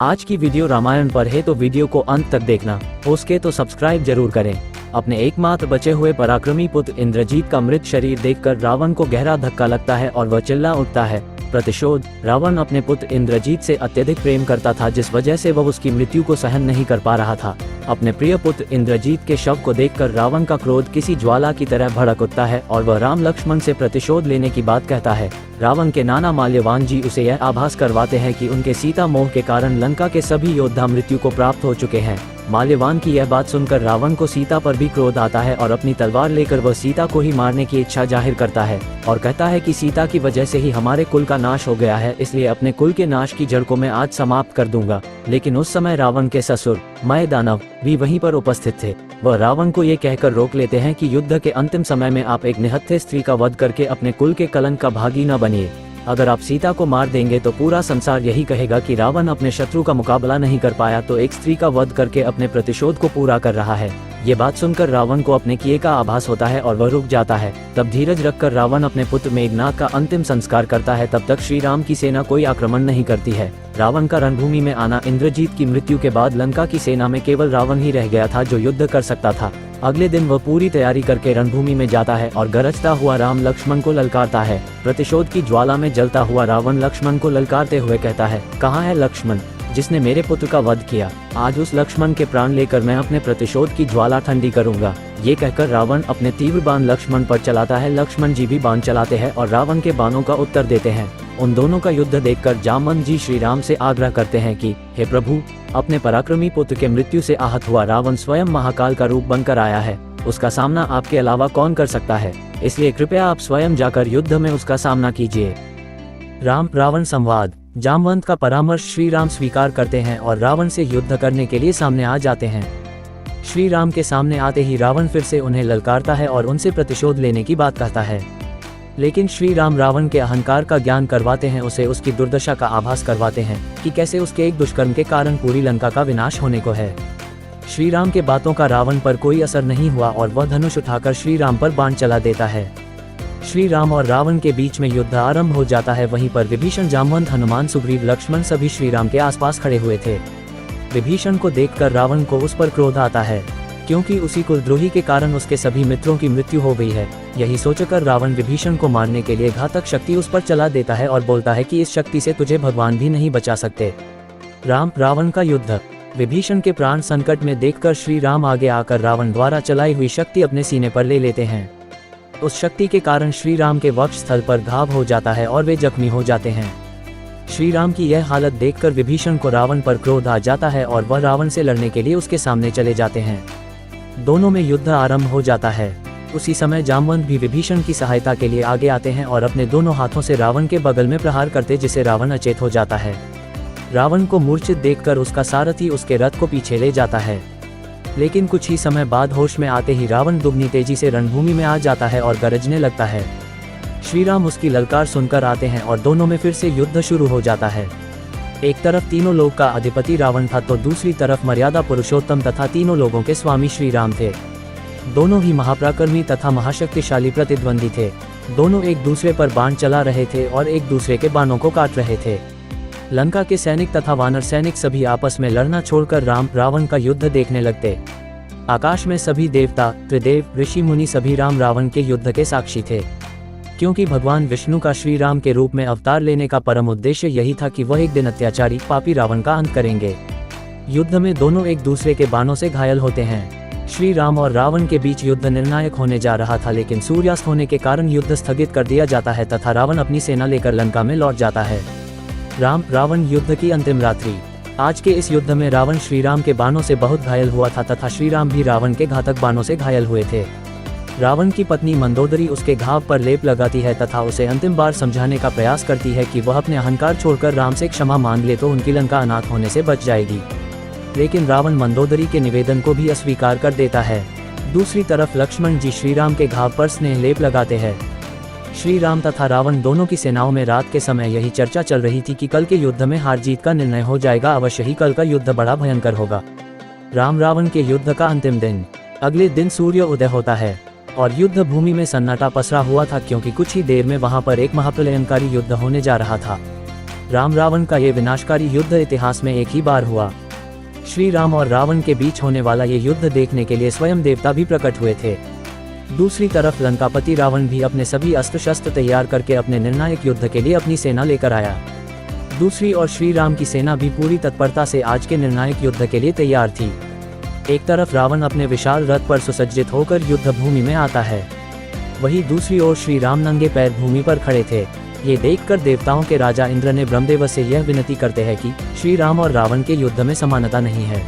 आज की वीडियो रामायण पर है तो वीडियो को अंत तक देखना, हो सके तो सब्सक्राइब जरूर करें। अपने एकमात्र बचे हुए पराक्रमी पुत्र इंद्रजीत का मृत शरीर देखकर रावण को गहरा धक्का लगता है और वह चिल्ला उठता है, प्रतिशोध। रावण अपने पुत्र इंद्रजीत से अत्यधिक प्रेम करता था, जिस वजह से वह उसकी मृत्यु को सहन नहीं कर पा रहा था। अपने प्रिय पुत्र इंद्रजीत के शव को देखकर रावण का क्रोध किसी ज्वाला की तरह भड़क उठता है और वह राम लक्ष्मण से प्रतिशोध लेने की बात कहता है। रावण के नाना माल्यवान जी उसे यह आभास करवाते हैं कि उनके सीता मोह के कारण लंका के सभी योद्धा मृत्यु को प्राप्त हो चुके हैं। माल्यवान की यह बात सुनकर रावण को सीता पर भी क्रोध आता है और अपनी तलवार लेकर वह सीता को ही मारने की इच्छा जाहिर करता है और कहता है कि सीता की वजह से ही हमारे कुल का नाश हो गया है, इसलिए अपने कुल के नाश की जड़ को मैं आज समाप्त कर दूंगा। लेकिन उस समय रावण के ससुर मय दानव भी वहीं पर उपस्थित थे। वह रावण को ये कहकर रोक लेते हैं कि युद्ध के अंतिम समय में आप एक निहत्थे स्त्री का वध करके अपने कुल के कलंक का भागी न बनिए। अगर आप सीता को मार देंगे तो पूरा संसार यही कहेगा कि रावण अपने शत्रु का मुकाबला नहीं कर पाया, तो एक स्त्री का वध करके अपने प्रतिशोध को पूरा कर रहा है। ये बात सुनकर रावण को अपने किए का आभास होता है और वह रुक जाता है। तब धीरज रखकर रावण अपने पुत्र मेघनाद का अंतिम संस्कार करता है। तब तक श्री राम की सेना कोई आक्रमण नहीं करती है। रावण का रणभूमि में आना। इंद्रजीत की मृत्यु के बाद लंका की सेना में केवल रावण ही रह गया था जो युद्ध कर सकता था। अगले दिन वह पूरी तैयारी करके रणभूमि में जाता है और गरजता हुआ राम लक्ष्मण को ललकारता है। प्रतिशोध की ज्वाला में जलता हुआ रावण लक्ष्मण को ललकारते हुए कहता है, कहाँ है लक्ष्मण जिसने मेरे पुत्र का वध किया? आज उस लक्ष्मण के प्राण लेकर मैं अपने प्रतिशोध की ज्वाला ठंडी करूंगा। ये कहकर रावण अपने तीव्र बाण लक्ष्मण पर चलाता है। लक्ष्मण जी भी बाण चलाते हैं और रावण के बाणों का उत्तर देते हैं। उन दोनों का युद्ध देखकर जामवंत जी श्री राम से आग्रह करते हैं कि हे प्रभु, अपने पराक्रमी पुत्र के मृत्यु से आहत हुआ रावण स्वयं महाकाल का रूप बनकर आया है, उसका सामना आपके अलावा कौन कर सकता है, इसलिए कृपया आप स्वयं जाकर युद्ध में उसका सामना कीजिए। राम रावण संवाद। जामवंत का परामर्श श्री राम स्वीकार करते हैं और रावण से युद्ध करने के लिए सामने आ जाते हैं। श्री राम के सामने आते ही रावण फिर से उन्हें ललकारता है और उनसे प्रतिशोध लेने की बात कहता है। लेकिन श्री राम रावण के अहंकार का ज्ञान करवाते हैं, उसे उसकी दुर्दशा का आभास करवाते हैं कि कैसे उसके एक दुष्कर्म के कारण पूरी लंका का विनाश होने को है। श्री राम के बातों का रावण पर कोई असर नहीं हुआ और वह धनुष उठाकर श्री राम पर बाण चला देता है। श्री राम और रावण के बीच में युद्ध आरंभ हो जाता है। वहीं पर विभीषण, जामवंत, हनुमान, सुग्रीव, लक्ष्मण सभी श्री राम के आसपास खड़े हुए थे। विभीषण को देखकर रावण को उस पर क्रोध आता है, क्योंकि उसी कुलद्रोही के कारण उसके सभी मित्रों की मृत्यु हो गई है। यही सोचकर रावण विभीषण को मारने के लिए घातक शक्ति उस पर चला देता है और बोलता है कि इस शक्ति से तुझे भगवान भी नहीं बचा सकते। राम रावण का युद्ध। विभीषण के प्राण संकट में देखकर श्री राम आगे आकर रावण द्वारा चलाई हुई शक्ति अपने सीने पर ले लेते हैं। उस शक्ति के कारण श्री राम के वक्ष स्थल पर घाव हो जाता है और वे जख्मी हो जाते हैं। श्री राम की यह हालत देखकर विभीषण को रावण पर क्रोध आ जाता है और वह रावण से लड़ने के लिए उसके सामने चले जाते हैं। दोनों में युद्ध आरंभ हो जाता है। उसी समय जामवंत भी विभीषण की सहायता के लिए आगे आते हैं और अपने दोनों हाथों से रावण के बगल में प्रहार करते, जिसे रावण अचेत हो जाता है। रावण को मूर्छित देखकर उसका सारथी उसके रथ को पीछे ले जाता है। लेकिन कुछ ही समय बाद होश में आते ही रावण दुगनी तेजी से रणभूमि में आ जाता है और गरजने लगता है। श्री राम उसकी ललकार सुनकर आते हैं और दोनों में फिर से युद्ध शुरू हो जाता है। एक तरफ तीनों लोक का अधिपति रावण था तो दूसरी तरफ मर्यादा पुरुषोत्तम तथा तीनों लोगों के स्वामी श्री राम थे। दोनों ही महापराक्रमी तथा महाशक्तिशाली प्रतिद्वंदी थे। दोनों एक दूसरे पर बाण चला रहे थे और एक दूसरे के बाणों को काट रहे थे। लंका के सैनिक तथा वानर सैनिक सभी आपस में लड़ना छोड़कर राम रावण का युद्ध देखने लगते। आकाश में सभी देवता, त्रिदेव, ऋषि मुनि सभी राम रावण के युद्ध के साक्षी थे, क्योंकि भगवान विष्णु का श्री राम के रूप में अवतार लेने का परम उद्देश्य यही था कि वह एक दिन अत्याचारी पापी रावण का अंत करेंगे। युद्ध में दोनों एक दूसरे के बाणों से घायल होते हैं। श्री राम और रावण के बीच युद्ध निर्णायक होने जा रहा था, लेकिन सूर्यास्त होने के कारण युद्ध स्थगित कर दिया जाता है तथा रावण अपनी सेना लेकर लंका में लौट जाता है। राम रावण युद्ध की अंतिम रात्रि। आज के इस युद्ध में रावण श्री राम के बाणों से बहुत घायल हुआ था तथा श्री राम भी रावण के घातक बाणों से घायल हुए थे। रावण की पत्नी मंदोदरी उसके घाव पर लेप लगाती है तथा उसे अंतिम बार समझाने का प्रयास करती है कि वह अपने अहंकार छोड़कर राम से क्षमा मांग ले तो उनकी लंका अनाथ होने से बच जाएगी। लेकिन रावण मंदोदरी के निवेदन को भी अस्वीकार कर देता है। दूसरी तरफ लक्ष्मण जी श्री राम के घाव पर स्नेह लेप लगाते हैं। श्री राम तथा रावण दोनों की सेनाओं में रात के समय यही चर्चा चल रही थी कि कल के युद्ध में हार जीत का निर्णय हो जाएगा। अवश्य ही कल का युद्ध बड़ा भयंकर होगा। राम रावण के युद्ध का अंतिम दिन। अगले दिन सूर्य उदय होता है और युद्ध भूमि में सन्नाटा पसरा हुआ था, क्योंकि कुछ ही देर में वहां पर एक महाप्रलयंकारी युद्ध होने जा रहा था। राम रावण का ये विनाशकारी युद्ध इतिहास में एक ही बार हुआ। श्री राम और रावण के बीच होने वाला ये युद्ध देखने के लिए स्वयं देवता भी प्रकट हुए थे। दूसरी तरफ लंकापति रावण भी अपने सभी अस्त्र शस्त्र तैयार करके अपने निर्णायक युद्ध के लिए अपनी सेना लेकर आया। दूसरी ओर श्री राम की सेना भी पूरी तत्परता से आज के निर्णायक युद्ध के लिए तैयार थी। एक तरफ रावण अपने विशाल रथ पर सुसज्जित होकर युद्ध भूमि में आता है, वहीं दूसरी ओर श्री राम नंगे पैर भूमि पर खड़े थे। ये देखकर देवताओं के राजा इंद्र ने ब्रह्मदेव से यह विनती करते हैं कि श्री राम और रावण के युद्ध में समानता नहीं है।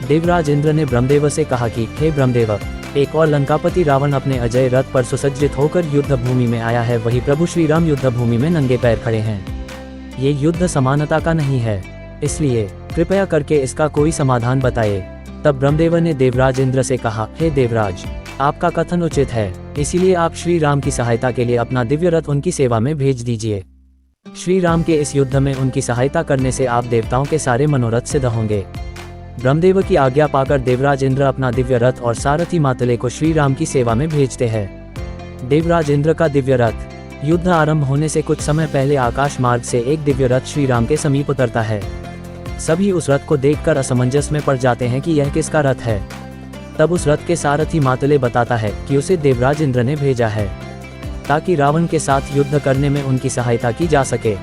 देवराज इंद्र ने ब्रह्मदेव से कहा कि हे ब्रह्मदेव, एक और लंकापति रावण अपने अजय रथ पर सुसज्जित होकर युद्ध भूमि में आया है, वही प्रभु श्री राम युद्ध भूमि में नंगे पैर खड़े हैं। ये युद्ध समानता का नहीं है, इसलिए कृपया करके इसका कोई समाधान बताइए। तब ब्रह्मदेव ने देवराज इंद्र से कहा, हे देवराज, आपका कथन उचित है, इसीलिए आप श्री राम की सहायता के लिए अपना दिव्य रथ उनकी सेवा में भेज दीजिए। श्री राम के इस युद्ध में उनकी सहायता करने से आप देवताओं के सारे मनोरथ सिद्ध होंगे। ब्रह्मदेव की आज्ञा पाकर देवराज इंद्र अपना दिव्य रथ और सारथी मातले को श्री राम की सेवा में भेजते हैं। देवराज इंद्र का दिव्य रथ युद्ध आरंभ होने से कुछ समय पहले आकाश मार्ग से एक दिव्य रथ श्री राम के समीप उतरता है। सभी उस रथ को देखकर असमंजस में पड़ जाते हैं कि यह किसका रथ है। तब उस रथ के सारथी मातले बताता है कि उसे देवराज इंद्र ने भेजा है ताकि रावण के साथ युद्ध करने में उनकी सहायता की जा सके।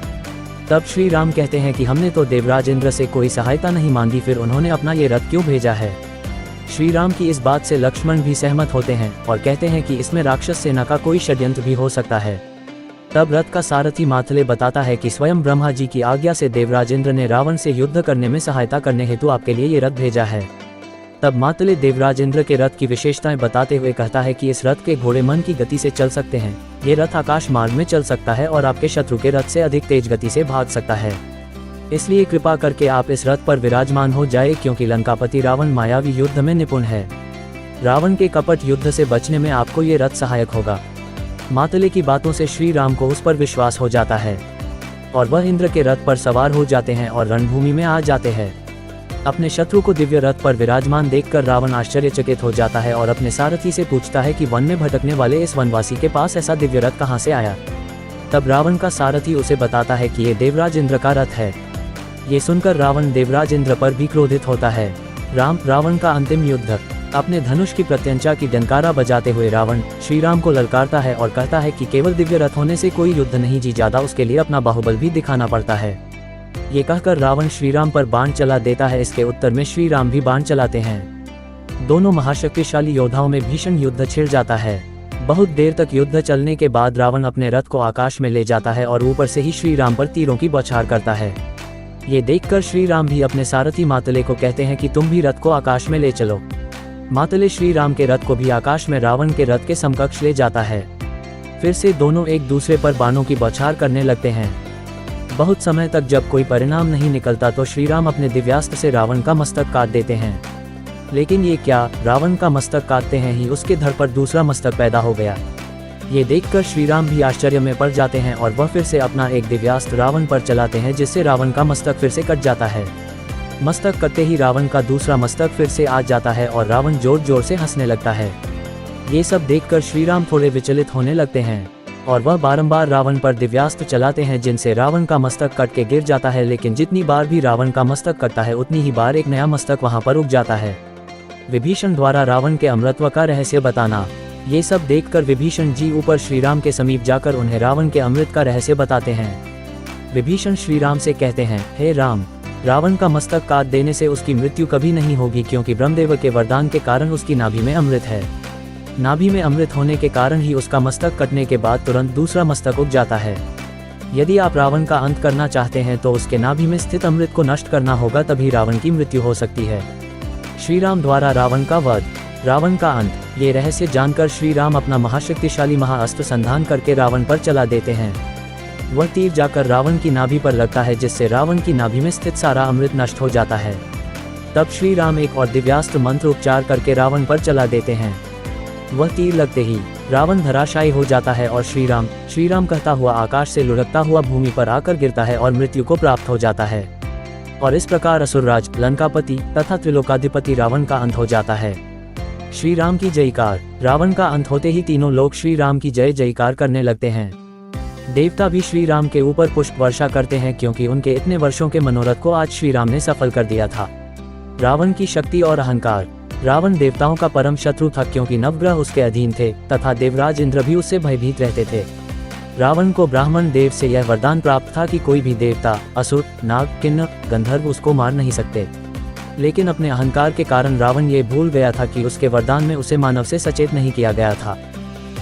तब श्री राम कहते हैं कि हमने तो देवराज इंद्र से कोई सहायता नहीं मांगी, फिर उन्होंने अपना ये रथ क्यों भेजा है। श्री राम की इस बात से लक्ष्मण भी सहमत होते हैं और कहते हैं कि इसमें राक्षस सेना का कोई षड्यंत्र भी हो सकता है। तब रथ का सारथी मातले बताता है कि स्वयं ब्रह्मा जी की आज्ञा से देवराज इंद्र ने रावण से युद्ध करने में सहायता करने हेतु आपके लिए ये रथ भेजा है। तब मातले देवराज इंद्र के रथ की विशेषताएं बताते हुए कहता है कि इस रथ के घोड़े मन की गति से चल सकते हैं, ये रथ आकाश मार्ग में चल सकता है और आपके शत्रु के रथ से अधिक तेज गति से भाग सकता है। इसलिए कृपा करके आप इस रथ पर विराजमान हो जाए, क्योंकि लंकापति रावण मायावी युद्ध में निपुण है। रावण के कपट युद्ध से बचने में आपको ये रथ सहायक होगा। मातले की बातों से श्री राम को उस पर विश्वास हो जाता है और वह इंद्र के रथ पर सवार हो जाते हैं और रणभूमि में आ जाते हैं। अपने शत्रु को दिव्य रथ पर विराजमान देखकर रावण आश्चर्यचकित हो जाता है और अपने सारथी से पूछता है कि वन में भटकने वाले इस वनवासी के पास ऐसा दिव्य रथ कहाँ से आया। तब रावण का सारथी उसे बताता है कि ये देवराज इंद्र का रथ है। ये सुनकर रावण देवराज इंद्र पर भी क्रोधित होता है। रावण का अंतिम युद्ध। अपने धनुष की प्रत्यंचा की डंकारा बजाते हुए रावण श्री राम को ललकारता है और कहता है कि केवल दिव्य रथ होने से कोई युद्ध नहीं जी जाता, उसके लिए अपना बाहुबल भी दिखाना पड़ता है। ये कहकर रावण श्री राम पर बाण चला देता है। इसके उत्तर में श्री राम भी बाण चलाते हैं। दोनों महाशक्तिशाली योद्धाओं में भीषण युद्ध छिड़ जाता है। बहुत देर तक युद्ध चलने के बाद रावण अपने रथ को आकाश में ले जाता है और ऊपर से ही श्री राम पर तीरों की बौछार करता है। ये देखकर श्री राम भी अपने सारथी मातले को कहते हैं कि तुम भी रथ को आकाश में ले चलो। मातले श्री राम के रथ को भी आकाश में रावण के रथ के समकक्ष ले जाता है। फिर से दोनों एक दूसरे पर बाणों की बौछार करने लगते हैं। बहुत समय तक जब कोई परिणाम नहीं निकलता तो श्री राम अपने दिव्यास्त्र से रावण का मस्तक काट देते हैं। लेकिन ये क्या, रावण का मस्तक काटते हैं ही उसके धड़ पर दूसरा मस्तक पैदा हो गया। ये देखकर श्री राम भी आश्चर्य में पड़ जाते हैं और वह फिर से अपना एक दिव्यास्त्र रावण पर चलाते हैं, जिससे रावण का मस्तक फिर से कट जाता है। मस्तक कटते ही रावण का दूसरा मस्तक फिर से आ जाता है और रावण जोर जोर से हंसने लगता है। ये सब देखकर श्री राम थोड़े विचलित होने लगते हैं और वह बारंबार रावण पर दिव्यास्त्र चलाते हैं, जिनसे रावण का मस्तक कट के गिर जाता है। लेकिन जितनी बार भी रावण का मस्तक कटता है उतनी ही बार एक नया मस्तक वहां पर उग जाता है। विभीषण द्वारा रावण के अमरत्व का रहस्य बताना। ये सब देखकर विभीषण जी ऊपर श्री राम के समीप जाकर उन्हें रावण के अमृत का रहस्य बताते हैं। विभीषण श्री राम से कहते हैं, हे राम, रावण का मस्तक काट देने से उसकी मृत्यु कभी नहीं होगी, क्योंकि ब्रह्मदेव के वरदान के कारण उसकी नाभि में अमृत है। नाभि में अमृत होने के कारण ही उसका मस्तक कटने के बाद तुरंत दूसरा मस्तक उग जाता है। यदि आप रावण का अंत करना चाहते हैं तो उसके नाभि में स्थित अमृत को नष्ट करना होगा, तभी रावण की मृत्यु हो सकती है। श्री राम द्वारा रावण का वध, रावण का अंत। ये रहस्य जानकर श्री राम अपना महाशक्तिशाली महाअस्त्र संधान करके रावण पर चला देते हैं। वह तीर जाकर रावण की नाभि पर लगता है, जिससे रावण की नाभि में स्थित सारा अमृत नष्ट हो जाता है। तब श्री राम एक और दिव्यास्त्र मंत्र उपचार करके रावण पर चला देते हैं। वह तीर लगते ही रावण धराशायी हो जाता है और श्री राम कहता हुआ आकाश से लुढ़कता हुआ भूमि पर आकर गिरता है और मृत्यु को प्राप्त हो जाता है। और इस प्रकार असुरराज, लंकापति तथा त्रिलोकाधिपति रावण का अंत हो जाता है। श्री राम की जयकार। रावण का अंत होते ही तीनों लोग श्री राम की जय जयकार करने लगते हैं। देवता भी श्री राम के ऊपर पुष्प वर्षा करते हैं क्योंकि उनके इतने वर्षों के मनोरथ को आज श्री राम ने सफल कर दिया था। रावण की शक्ति और अहंकार। रावण देवताओं का परम शत्रु था क्योंकि नवग्रह उसके अधीन थे तथा देवराज इंद्र भी उससे भयभीत रहते थे। रावण को ब्राह्मण देव से यह वरदान प्राप्त था कि कोई भी देवता, असुर, नाग, किन्नर, गंधर्व उसको मार नहीं सकते। लेकिन अपने अहंकार के कारण रावण ये भूल गया था कि उसके वरदान में उसे मानव से सचेत नहीं किया गया था।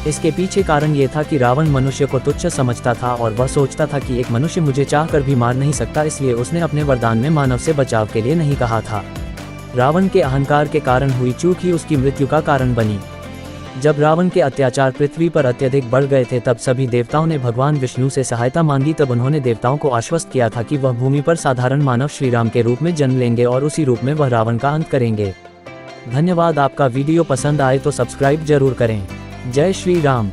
इसके पीछे कारण ये था कि रावण मनुष्य को तुच्छ समझता था और वह सोचता था कि एक मनुष्य मुझे चाह कर भी मार नहीं सकता, इसलिए उसने अपने वरदान में मानव से बचाव के लिए नहीं कहा था। रावण के अहंकार के कारण हुई चूक ही उसकी मृत्यु का कारण बनी। जब रावण के अत्याचार पृथ्वी पर अत्यधिक बढ़ गए थे तब सभी देवताओं ने भगवान विष्णु से सहायता मांगी। तब उन्होंने देवताओं को आश्वस्त किया था कि वह भूमि पर साधारण मानव श्री राम के रूप में जन्म लेंगे और उसी रूप में वह रावण का अंत करेंगे। धन्यवाद। आपका वीडियो पसंद आए तो सब्सक्राइब जरूर करें। जय श्री राम।